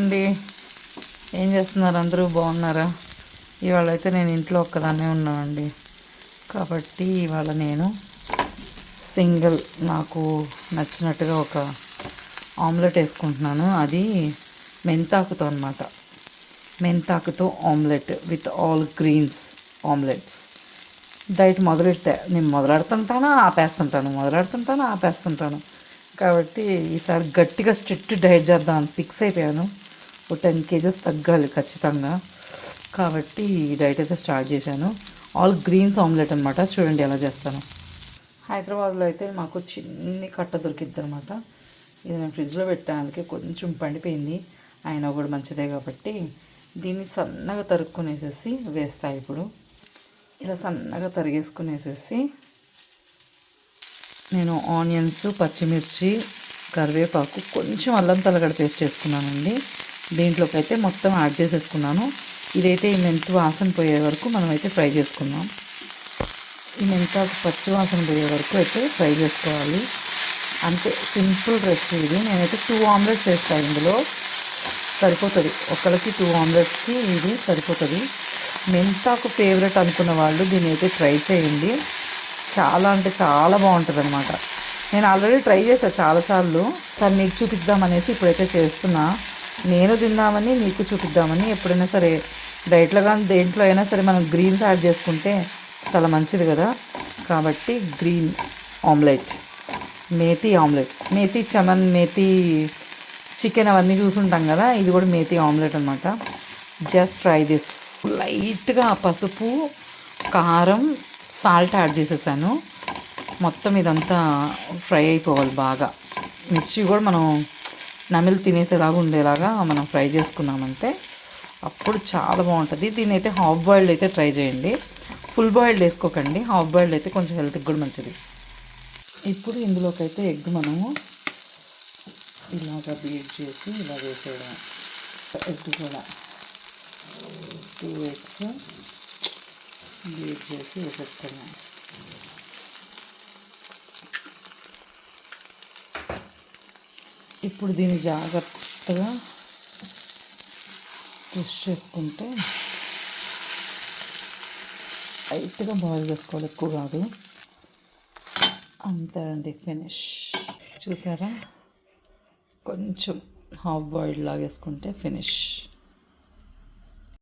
అండి. ఏం చేస్తున్నారు? అందరూ బాగున్నారా? ఇవాళ అయితే నేను ఇంట్లో ఒక్కదాన్నే ఉన్నానండి. కాబట్టి ఇవాళ నేను సింగిల్ నాకు నచ్చినట్టుగా ఒక ఆమ్లెట్ వేసుకుంటున్నాను. అది మెంతాకుతో అనమాట. మెంతాకుతో omelette with all greens omelettes. Diet మొదలెడితే నేను ఆపేస్తుంటాను. కాబట్టి ఈసారి గట్టిగా స్ట్రిక్ట్ డైట్ చేద్దామని ఫిక్స్ అయిపోయాను. ఒక 10 kgs తగ్గాలి ఖచ్చితంగా. కాబట్టి ఈ డైట్ అయితే స్టార్ట్ చేశాను. ఆల్ గ్రీన్స్ ఆమ్లెట్ అనమాట. చూడండి ఎలా చేస్తాను. హైదరాబాద్లో అయితే మాకు చిన్ని కట్ట దొరికిద్ది అనమాట. ఇది నేను ఫ్రిడ్జ్లో పెట్టడానికి కొంచెం పండిపోయింది. అయినా కూడా మంచిదే కాబట్టి దీన్ని సన్నగా తరుక్కునేసేసి వేస్తాయి. ఇప్పుడు ఇలా సన్నగా తరిగేసుకునేసేసి నేను ఆనియన్స్, పచ్చిమిర్చి, కరివేపాకు, కొంచెం అల్లం తలగడ పేస్ట్ వేసుకున్నానండి. దీంట్లోకి అయితే మొత్తం యాడ్ చేసేసుకున్నాను. ఇదైతే ఈ మెంతు వాసన పోయే వరకు మనమైతే ఫ్రై చేసుకుందాం. ఈ మెంతాకు పచ్చి వాసన పోయే వరకు అయితే ఫ్రై చేసుకోవాలి. అంతే, సింపుల్ రెసిపీ ఇది. నేనైతే 2 ఆమ్లెట్స్ వేస్తాను. ఇందులో సరిపోతుంది. ఒకరికి 2 ఆమ్లెట్స్కి ఇది సరిపోతుంది. మెంతాకు ఫేవరెట్ అనుకున్న వాళ్ళు దీన్ని అయితే ట్రై చేయండి. చాలా అంటే చాలా బాగుంటుంది అనమాట. నేను ఆల్రెడీ ట్రై చేశాను చాలాసార్లు. కానీ మీకు చూపిద్దామనేసి ఇప్పుడైతే చేస్తున్నా. నేను తిందామని, మీకు చూపిద్దామని. ఎప్పుడైనా సరే డైట్లో కానీ దేంట్లో అయినా సరే మనం గ్రీన్స్ యాడ్ చేసుకుంటే చాలా మంచిది కదా. కాబట్టి green omelette, methi omelette, methi chaman, methi chicken అవన్నీ చూసుంటాం కదా. ఇది కూడా మేతి ఆమ్లెట్ అనమాట. Just try this. లైట్గా పసుపు, కారం, సాల్ట్ యాడ్ చేసేసాను. మొత్తం ఇదంతా ఫ్రై అయిపోవాలి బాగా. మిర్చి కూడా మనం నమిలి తినేసేలాగా ఉండేలాగా మనం ఫ్రై చేసుకున్నామంటే అప్పుడు చాలా బాగుంటుంది. దీన్ని అయితే హాఫ్ బాయిల్డ్ అయితే ట్రై చేయండి. ఫుల్ బాయిల్డ్ వేసుకోకండి. హాఫ్ బాయిల్డ్ అయితే కొంచెం హెల్త్కి కూడా మంచిది. ఇప్పుడు ఇందులోకి అయితే ఎగ్ మనము ఇలాగా బీట్ చేసి ఇలా వేసేయడం. ఎగ్ కూడా 2 eggs బీట్ చేసి వేసేసుకున్నాం. ఇప్పుడు దీన్ని జాగ్రత్తగా ప్రెస్ చేసుకుంటే లైట్గా బాయిల్ చేసుకోవాలి, ఎక్కువ కాదు. అంతే అండి, ఫినిష్. చూసారా, కొంచెం హాఫ్ బాయిల్డ్ లాగేసుకుంటే ఫినిష్.